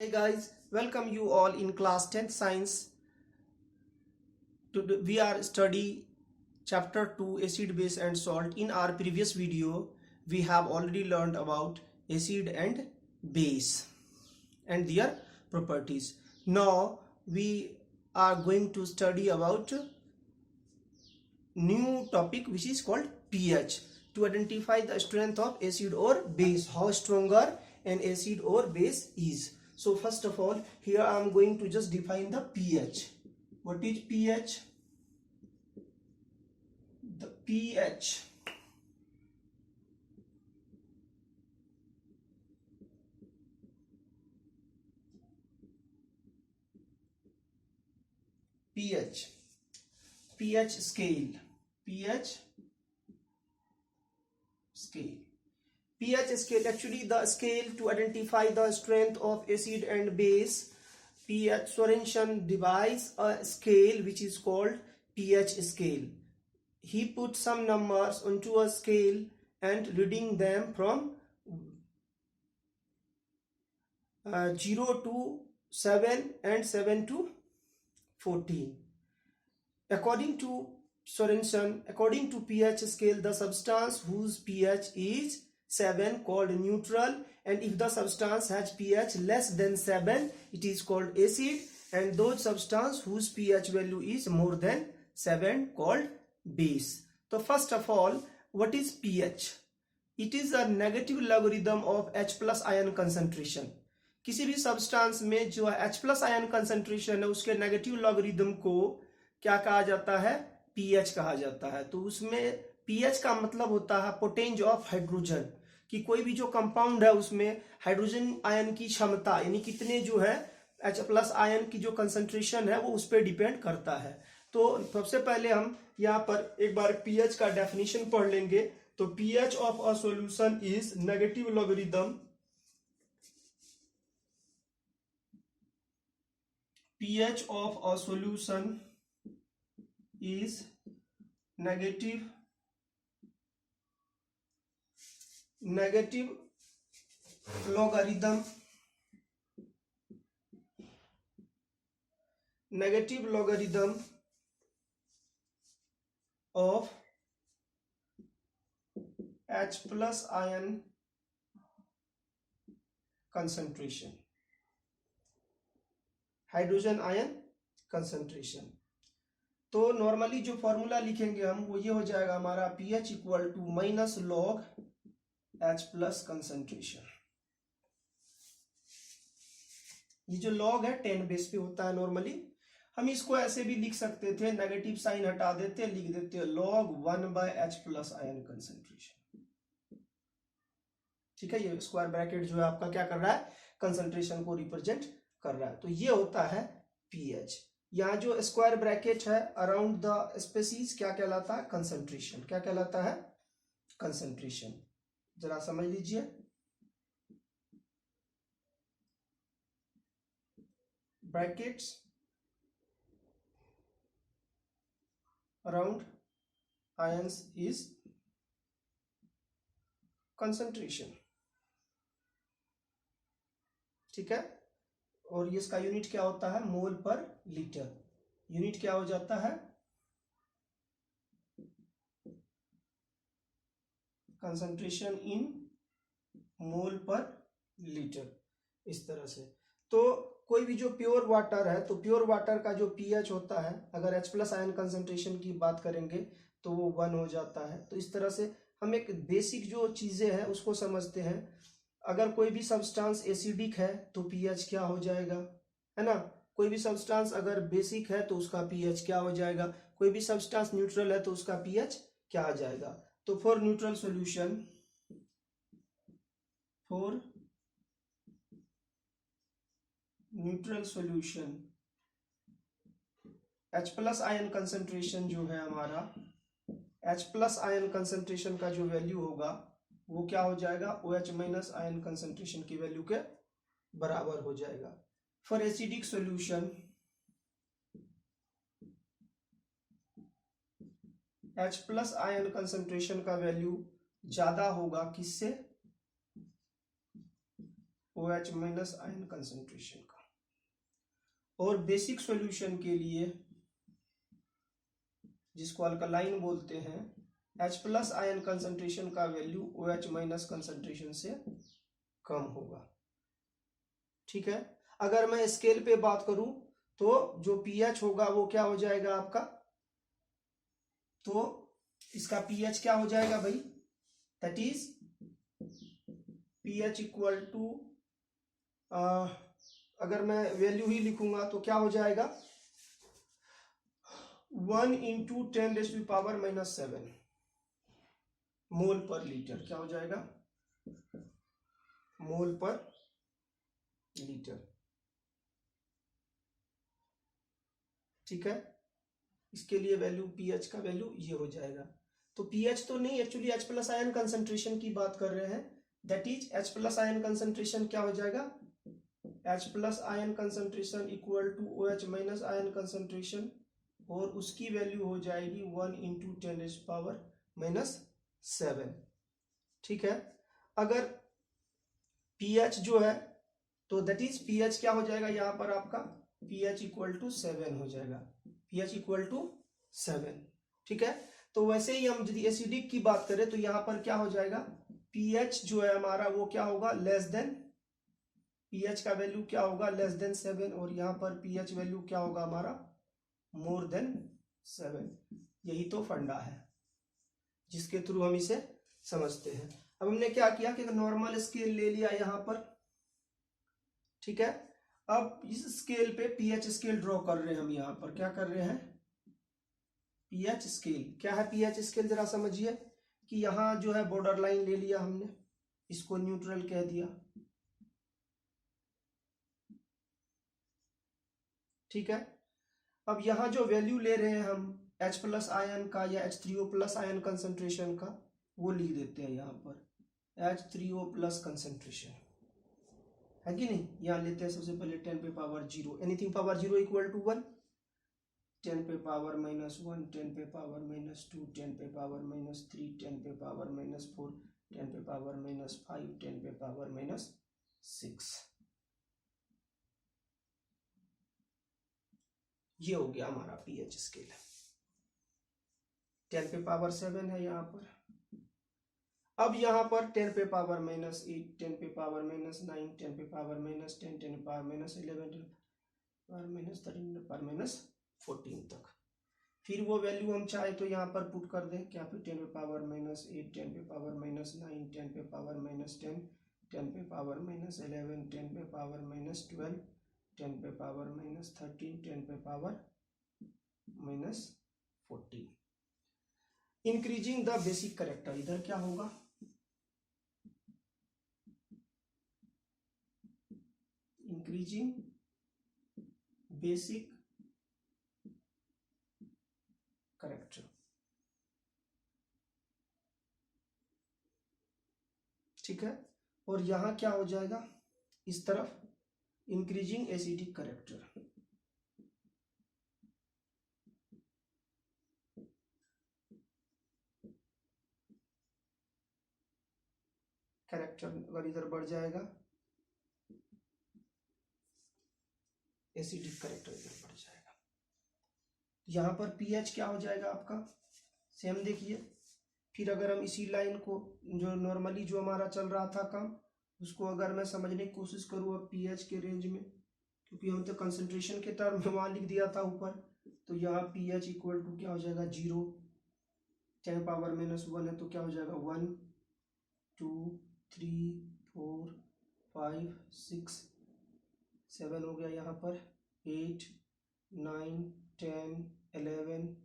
Hey guys, welcome you all in class 10th science. Today we are study chapter 2 acid, base and salt. In our previous video we have already learned about acid and base and their properties. Now we are going to study about new topic which is called pH to identify the strength of acid or base, how stronger an acid or base is. So first of all, here I am going to just define the pH. What is pH? The pH pH scale. pH scale, actually the scale to identify the strength of acid and base. pH Sorensen devised a scale which is called pH scale. He put some numbers onto a scale and reading them from 0 to 7 and 7 to 14. According to Sorensen, according to pH scale, the substance whose pH is 7 called neutral, and if the substance has pH less than 7, it is called acid, and those substance whose pH value is more than 7 called base. So first of all, what is pH? It is a negative logarithm of H plus ion concentration. किसी भी substance में जो H plus ion concentration है उसके negative logarithm को क्या कहा जाता है? pH कहा जाता है. तो उसमें pH का मतलब होता है पोटेंज ऑफ हाइड्रोजन, कि कोई भी जो कंपाउंड है उसमें हाइड्रोजन आयन की क्षमता यानी कितने जो है H प्लस आयन की जो कंसंट्रेशन है वो उस पर डिपेंड करता है. तो सबसे पहले हम यहाँ पर एक बार pH का डेफिनेशन पढ़ लेंगे. तो pH of a solution is negative logarithm. pH of a solution is negative logarithm of H plus ion concentration, hydrogen ion concentration. तो नॉर्मली जो फॉर्मूला लिखेंगे हम वो ये हो जाएगा हमारा pH equal to minus log H plus concentration. ये जो लॉग है 10 बेस पे होता है. नॉर्मली हम इसको ऐसे भी लिख सकते थे, नेगेटिव साइन हटा देते हैं, लिख देते हैं log 1 by H plus ion concentration. ठीक है, ये स्क्वायर ब्रैकेट जो है आपका क्या कर रहा है? कंसंट्रेशन को रिप्रेजेंट कर रहा है. तो ये होता है pH. यहाँ जो स्क्वायर ब्रैकेट है अराउंड द स्पेसीज क्या कहलाता है? कंसंट्रेशन. क्या कहलाता है? कंसंट्रेशन. जरा समझ लीजिए. Brackets around ions is concentration. ठीक है, और ये इसका यूनिट क्या होता है? मोल पर लीटर. यूनिट क्या हो जाता है? कंसंट्रेशन इन मोल पर लीटर. इस तरह से. तो कोई भी जो प्योर वाटर है, तो प्योर वाटर का जो pH होता है, अगर H प्लस आयन कंसंट्रेशन की बात करेंगे तो वो 1 हो जाता है. तो इस तरह से हम एक बेसिक जो चीजें हैं उसको समझते हैं. अगर कोई भी सब्सटेंस एसिडिक है तो pH क्या हो जाएगा, है ना? कोई भी सब्सटेंस अगर बेसिक है तो उसका pH क्या हो जाएगा? कोई भी सब्सटेंस न्यूट्रल है तो उसका pH क्या आ जाएगा? तो for neutral solution H plus ion concentration जो है हमारा, H प्लस आयन कंसंट्रेशन का जो वैल्यू होगा वो क्या हो जाएगा? OH माइनस आयन कंसंट्रेशन की वैल्यू के बराबर हो जाएगा. For acidic solution H plus ion concentration का वैल्यू ज्यादा होगा किससे? OH माइनस आयन कंसंट्रेशन का। और बेसिक सॉल्यूशन के लिए, जिसको अल्कलाइन बोलते हैं, H प्लस आयन कंसंट्रेशन का वैल्यू OH माइनस कंसंट्रेशन से कम होगा। ठीक है। अगर मैं स्केल पे बात करूं तो जो pH होगा वो क्या हो जाएगा आपका, तो इसका pH क्या हो जाएगा भाई, that is pH equal to, अगर मैं वैल्यू ही लिखूंगा तो क्या हो जाएगा, 1 इंटू 10⁻⁻⁷ मोल पर लीटर। क्या हो जाएगा, मोल पर लीटर। ठीक है। इसके लिए वैल्यू, pH का वैल्यू ये हो जाएगा। तो pH तो नहीं, actually H plus ion concentration की बात कर रहे हैं, that is H plus ion concentration क्या हो जाएगा, H plus ion concentration equal to OH minus ion concentration, और उसकी वैल्यू हो जाएगी 1 इंटू 10⁻⁷। ठीक है। अगर pH जो है, तो दैट इज pH क्या हो जाएगा यहाँ पर आपका, pH इक्वल टू 7 हो जाएगा, pH इक्वल टू 7। ठीक है। तो वैसे ही हम यदि एसिडिक की बात करें तो यहाँ पर क्या हो जाएगा, pH जो है हमारा वो क्या होगा, लेस देन, pH का वैल्यू क्या होगा, लेस देन 7, और यहाँ पर pH वैल्यू क्या होगा हमारा, मोर देन 7। यही तो फंडा है जिसके थ्रू हम इसे समझते हैं। अब हमने क्या किया कि नॉर्मल स्केल ले लिया यहाँ पर। ठीक है। अब इस स्केल पे pH स्केल ड्रॉ कर रहे हैं हम, यहाँ पर क्या कर रहे हैं, pH स्केल। क्या है pH स्केल, जरा समझिए कि यहाँ जो है बॉर्डर लाइन ले लिया हमने, इसको न्यूट्रल कह दिया। ठीक है। अब यहाँ जो वैल्यू ले रहे हैं हम H प्लस आयन का या H3O प्लस आयन कंसंट्रेशन का, वो लिख देते हैं यहाँ पर H3O प्लस कंसंट्रेशन, है कि नहीं। यहाँ लेते हैं सबसे पहले 10 पे power 0, anything power 0 equal to 1, 10 पे पावर -1, 10 पे पावर -2, 10 पे पावर -3, 10 पे पावर -4, 10 पे पावर -5, 10 पे पावर -6। ये हो गया हमारा pH स्केल। 10 पे पावर 7 है यहाँ पर। अब यहाँ पर 10 पे पावर -8, 10 पे पावर -9, 10 पे पावर -10, 10 पे पावर -11, 10 पे पावर -13, 10 पे पावर -14 तक। फिर वो वैल्यू हम चाहे तो यहाँ पर पुट कर दें, क्या फिर 10 पे पावर -8, 10 पे पावर -9, 10 पे पावर -10, 10 पे पावर -11, 10 पे पावर -12, 10 पे पावर -13, 10 पे power -14। Increasing the basic character, इधर क्या होगा, इंक्रीजिंग बेसिक करेक्टर। ठीक है। और यहां क्या हो जाएगा, इस तरफ इंक्रीजिंग एसिडिक करेक्टर। करेक्टर अगर इधर बढ़ जाएगा, एसिडिक करेक्टर इधर बढ़ जाएगा। यहाँ पर pH क्या हो जाएगा आपका, सेम देखिए। फिर अगर हम इसी लाइन को, जो नॉर्मली जो हमारा चल रहा था काम, उसको अगर मैं समझने की कोशिश करूँ अब pH के रेंज में, क्योंकि हम तो कंसंट्रेशन के टर्म में वहाँ लिख दिया था ऊपर, तो यहाँ pH इक्वल टू क्या हो जाएगा, 0, 10 पावर -1 है तो क्या हो जाएगा 1, 2, 3, 4, 5, 6, 7 हो गया यहाँ पर, 8, 9, 10, 11,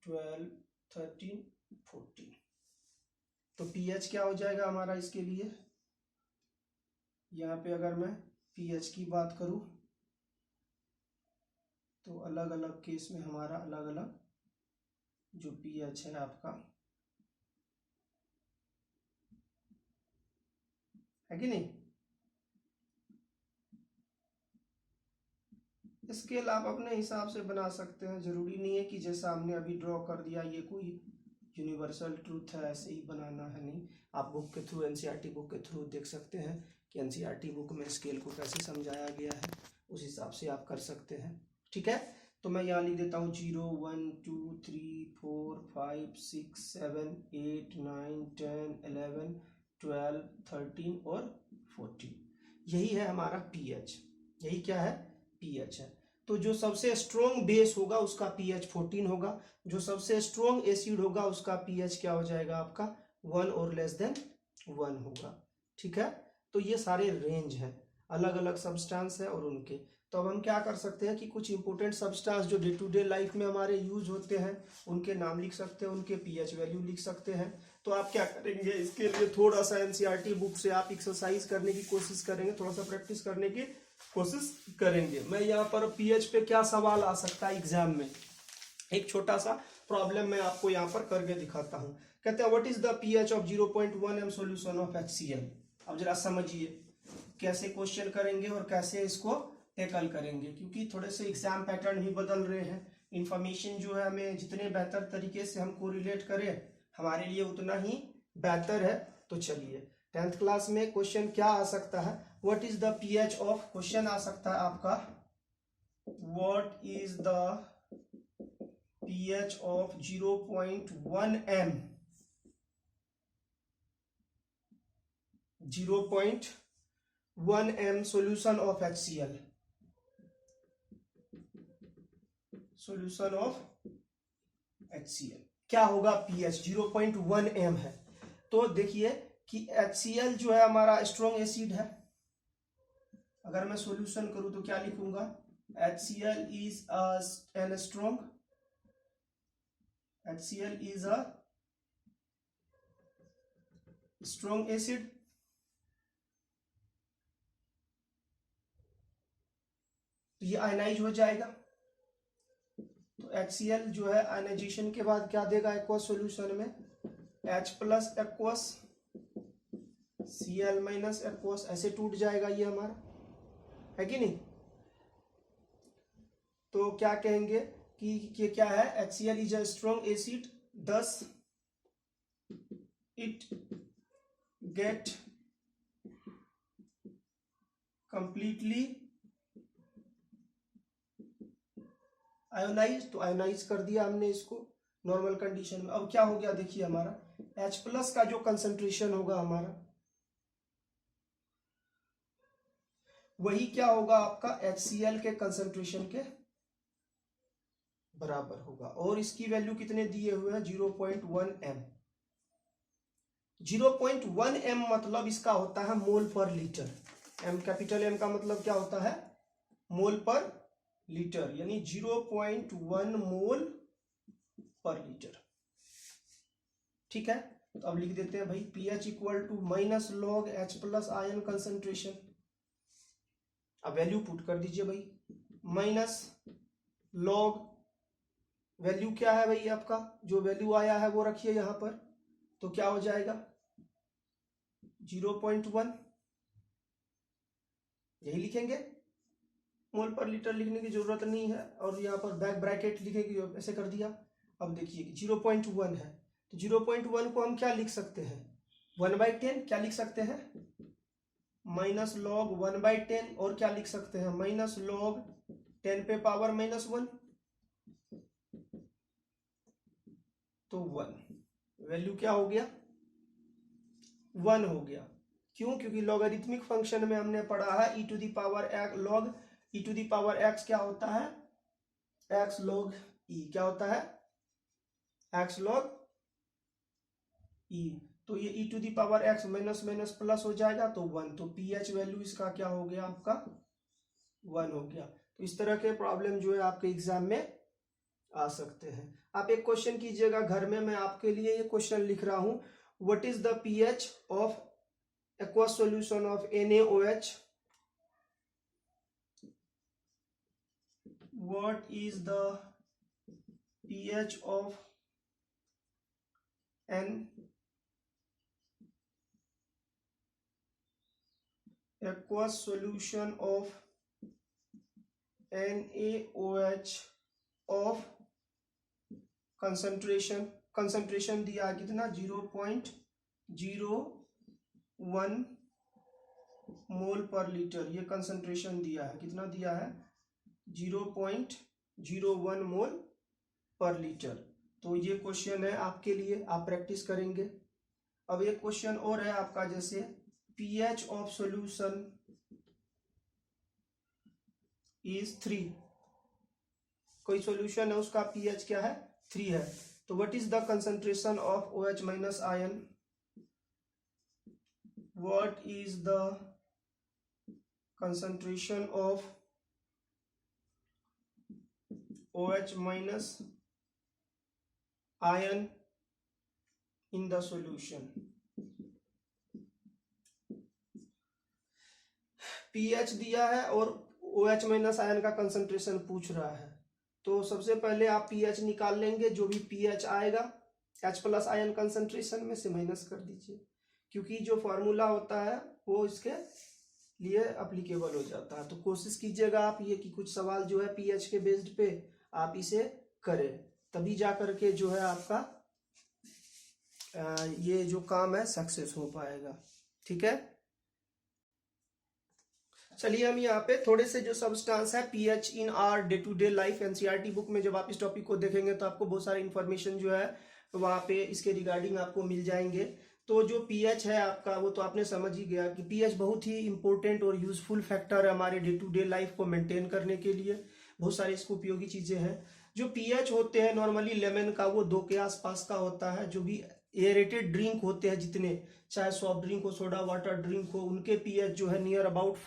12, 13, 14। तो pH क्या हो जाएगा हमारा इसके लिए, यहाँ पे अगर मैं pH की बात करूँ तो अलग अलग केस में हमारा अलग अलग जो pH है आपका, है कि नहीं। स्केल आप अपने हिसाब से बना सकते हैं, जरूरी नहीं है कि जैसा हमने अभी ड्रॉ कर दिया ये कोई यूनिवर्सल ट्रूथ है, ऐसे ही बनाना है नहीं। आप बुक के थ्रू, एनसीईआरटी बुक के थ्रू देख सकते हैं कि एनसीईआरटी बुक में स्केल को कैसे समझाया गया है, उस हिसाब से आप कर सकते हैं। ठीक है, तो मैं यहाँ लिख देता हूँ 0 1 2 3 4 5 6 7 8 9 10 11 12 13 और 14। यही है हमारा पीएच। यही क्या है? पीएच है। तो जो सबसे स्ट्रॉन्ग बेस होगा उसका पीएच 14 होगा, जो सबसे स्ट्रॉन्ग एसिड होगा उसका पीएच क्या हो जाएगा आपका? 1 और लेस देन 1 होगा। ठीक है, तो ये सारे रेंज है, अलग अलग सब्सटेंस है और उनके। तो अब हम क्या कर सकते हैं कि कुछ इंपॉर्टेंट सब्सटेंस जो डे टू डे लाइफ में हमारे यूज होते हैं उनके नाम लिख सकते हैं, उनके पीएच वैल्यू लिख सकते हैं। तो आप क्या करेंगे, इसके लिए थोड़ा सा एनसीईआरटी बुक से आप एक्सरसाइज करने की कोशिश करेंगे, थोड़ा सा प्रैक्टिस करने की कोशिश करेंगे। मैं यहाँ पर पीएच पे क्या सवाल आ सकता है एग्जाम में, एक छोटा सा प्रॉब्लम मैं आपको यहाँ पर करके दिखाता हूँ। कहते हैं what is the pH of 0.1 m solution of HCl। अब जरा समझिए कैसे क्वेश्चन करेंगे और कैसे इसको टैकल करेंगे, क्योंकि थोड़े से एग्जाम पैटर्न भी बदल रहे हैं। इंफॉर्मेशन जो है हमें जितने बेहतर तरीके से हम कोरिलेट करें हमारे लिए उतना ही बेहतर है। तो चलिए 10th क्लास में क्वेश्चन क्या आ सकता है, what is the pH of, question आ सकता है आपका what is the pH of 0.1 m 0.1 m solution of HCl, solution of HCl क्या होगा pH? 0.1 m है। तो देखिए कि HCl जो है हमारा स्ट्रॉन्ग एसिड है। अगर मैं सॉल्यूशन करूं तो क्या लिखूंगा? HCl is an strong, HCl is a strong acid। तो ये आयनाइज हो जाएगा। तो HCl जो है आयनाइजेशन के बाद क्या देगा एक्वस सॉल्यूशन में? H plus aqueous, Cl minus aqueous, ऐसे टूट जाएगा ये हमारा, है कि नहीं? तो क्या कहेंगे कि ये क्या है? HCl is a strong acid, thus it get completely ionize. तो आयोनाइज कर दिया हमने इसको नॉर्मल कंडीशन में। अब क्या हो गया देखिए हमारा H प्लस का जो कंसंट्रेशन होगा हमारा वही क्या होगा आपका HCl के कंसंट्रेशन के बराबर होगा। और इसकी वैल्यू कितने दिए हुए हैं? 0.1 m। 0.1 m मतलब इसका होता है मोल पर लीटर। m कैपिटल M का मतलब क्या होता है? मोल पर लीटर, यानी 0.1 मोल पर लीटर। ठीक है, तो अब लिख देते हैं भाई pH equal to minus log H plus ion concentration. अब वैल्यू पुट कर दीजिए भाई, माइनस लॉग वैल्यू क्या है भाई आपका, जो वैल्यू आया है वो रखिए यहां पर। तो क्या हो जाएगा? 0.1, यही लिखेंगे, मोल पर लीटर लिखने की जरूरत नहीं है। और यहाँ पर बैक ब्रैकेट लिखेंगे, ऐसे कर दिया। अब देखिए 0.1 है, तो 0.1 को हम क्या लिख सकते हैं? 1/10 क्या लिख सकते हैं? Minus log 1/10। और क्या लिख सकते हैं? माइनस लॉग 10 पे पावर -1। तो 1 वैल्यू क्या हो गया? 1 हो गया। क्यों? क्योंकि लॉगरिथमिक फंक्शन में हमने पढ़ा है e to the power x log e to the power x क्या होता है? x log e क्या होता है? x log e। तो ये e to the power x minus minus plus हो जाएगा तो 1। तो pH वैल्यू इसका क्या हो गया आपका? 1 हो गया। तो इस तरह के प्रॉब्लम जो है आपके एग्जाम में आ सकते हैं। आप एक क्वेश्चन कीजिएगा घर में, मैं आपके लिए ये क्वेश्चन लिख रहा हूं, what is the pH of aqueous solution of NaOH? What is the pH of an aqueous solution of NaOH of concentration concentration दिया है कितना 0.01 मोल पर लीटर, ये कंसंट्रेशन दिया है, कितना दिया है 0.01 मोल पर लीटर। तो ये क्वेश्चन है आपके लिए, आप प्रैक्टिस करेंगे। अब एक क्वेश्चन और है आपका, जैसे pH ऑफ सॉल्यूशन इज 3, कोई सॉल्यूशन है उसका pH क्या है 3 है, तो what is the concentration of OH minus ion, what is the concentration of OH minus ion in the solution। pH दिया है और OH माइनस आयन का कंसंट्रेशन पूछ रहा है, तो सबसे पहले आप pH निकाल लेंगे, जो भी pH आएगा H प्लस आयन कंसंट्रेशन में से माइनस कर दीजिए, क्योंकि जो फॉर्मूला होता है वो इसके लिए अप्लीकेबल हो जाता है। तो कोशिश कीजिएगा आप ये कि कुछ सवाल जो है pH के बेस्ड पे आप इसे करें, तभी जा करके जो है आपका ये जो काम है सक्सेस हो पाएगा। ठीक है, चलिए हम यहाँ पे थोड़े से जो सब्सटेंस है pH in our day to day life, NCERT book में जब आप इस टॉपिक को देखेंगे तो आपको बहुत सारे इंफॉर्मेशन जो है वहाँ पे इसके रिगार्डिंग आपको मिल जाएंगे। तो जो pH है आपका वो तो आपने समझ ही गया कि pH बहुत ही इंपॉर्टेंट और यूजफुल फैक्टर है हमारे डे टू डे लाइफ को मेंटेन करने के लिए, बहुत सारी इसको उपयोगी चीजें हैं। जो pH होते हैं नॉर्मली लेमन का वो 2 के आसपास का होता है, जो भी एरेटेड ड्रिंक होते हैं जितने, चाहे सॉफ्ट ड्रिंक हो, सोडा वाटर ड्रिंक हो, उनके pH जो है नियर अबाउट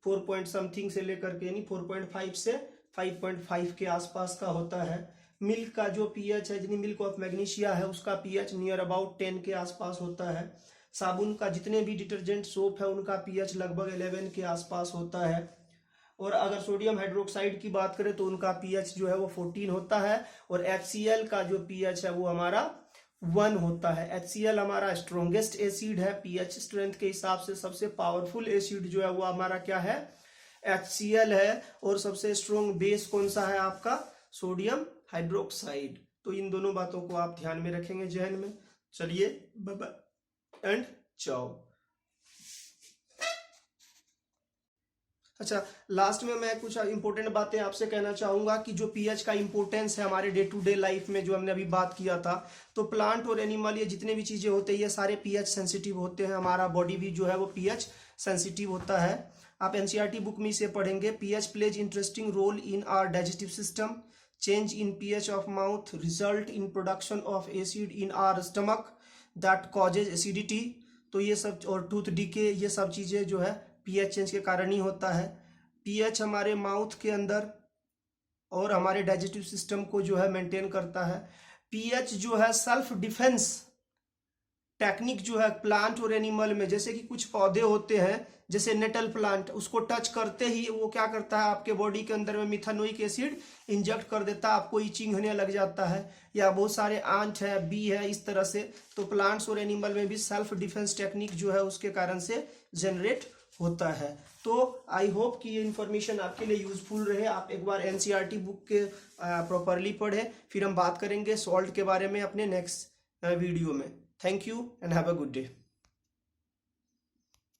4 पॉइंट समथिंग से लेकर के यानी 4.5 से 5.5 के आसपास का होता है। मिल्क का जो pH है, जितनी मिल्क ऑफ मैग्नीशिया है उसका pH नियर अबाउट 10 के आसपास होता है। साबुन का जितने भी डिटर्जेंट सोप है उनका pH लगभग 11 के आसपास होता है। और अगर सोडियम हाइड्रोक्साइड की बात करें तो उनका pH जो है वो 14 होता है। और HCl का जो pH है वो हमारा 1 होता है। HCl हमारा स्ट्रोंगेस्ट एसिड है, pH स्ट्रेंथ के हिसाब से सबसे पावरफुल एसिड जो है वो हमारा क्या है HCl है। और सबसे स्ट्रोंग बेस कौन सा है आपका सोडियम हाइड्रोक्साइड। तो इन दोनों बातों को आप ध्यान में रखेंगे जहन में। चलिए बाय बाय एंड चाओ। अच्छा, लास्ट में मैं कुछ इंपॉर्टेंट बातें आपसे कहना चाहूंगा कि जो pH का इंपॉर्टेंस है हमारे डे टू डे लाइफ में, जो हमने अभी बात किया था, तो प्लांट और एनिमल ये जितने भी चीजें होते हैं ये सारे pH सेंसिटिव होते हैं। हमारा बॉडी भी जो है वो pH सेंसिटिव होता है। आप एनसीईआरटी बुक में इसे पढ़ेंगे। pH plays interesting role in our digestive system, change in pH of mouth result in production of acid in our stomach that causes acidity। तो ये सब, और टूथ डीके, ये सब चीजें जो है pH चेंज के कारण ही होता है। pH हमारे माउथ के अंदर और हमारे डाइजेस्टिव सिस्टम को जो है मेंटेन करता है। pH जो है सेल्फ डिफेंस टेक्निक जो है प्लांट और एनिमल में, जैसे कि कुछ पौधे होते हैं जैसे नेटल प्लांट, उसको टच करते ही वो क्या करता है आपके बॉडी के अंदर में मिथानोइक एसिड इंजेक्ट कर देता है, आपको इचिंग होने लग जाता है। या बहुत सारे आंट है, बी है, इस तरह से। तो प्लांट्स और एनिमल में भी सेल्फ डिफेंस टेक्निक जो है उसके कारण से जनरेट होता है। तो आई होप कि ये इन्फॉर्मेशन आपके लिए यूजफुल रहे। आप एक बार एनसीईआरटी बुक के प्रॉपरली पढ़े, फिर हम बात करेंगे सॉल्ट के बारे में अपने नेक्स्ट वीडियो में। Thank you and have a good day.